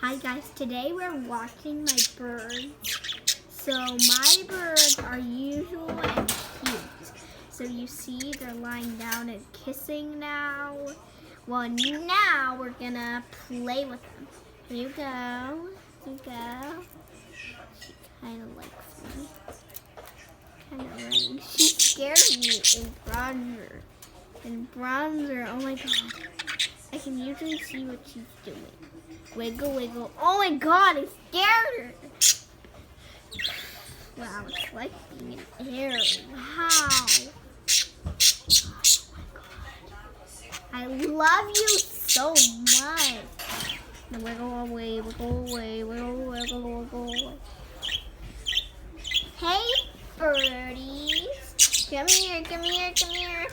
Hi guys, today we're watching my birds. So my birds are usual and cute. So you see they're lying down and kissing now. Well, now we're gonna play with them. Here you go. Here you go. She kind of likes me. Kind of running. She scared me in bronzer. In bronzer, oh my god. I can usually see what she's doing. Wiggle, wiggle. Oh my god, I scared her. Wow, it's like being an air. Wow. Oh my god. I love you so much. Now wiggle away, wiggle away, wiggle, wiggle, wiggle away. Hey, birdies. Come here, come here, come here.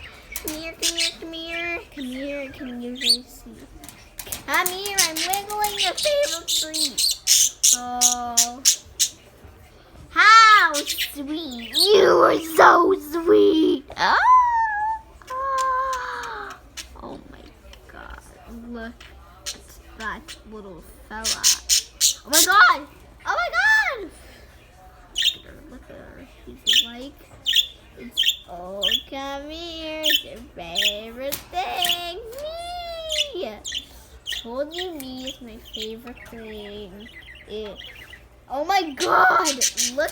Come here, come here, come here. Come here, I can usually see. Come here, I'm wiggling your favorite treat. Oh. How sweet. You are so sweet. Oh, oh my god. Look at that little fella. Oh my god. Oh my god. Look at her. She's like, oh, come here. It's your favorite thing. Me. Told you me is my favorite thing. Oh my god! Look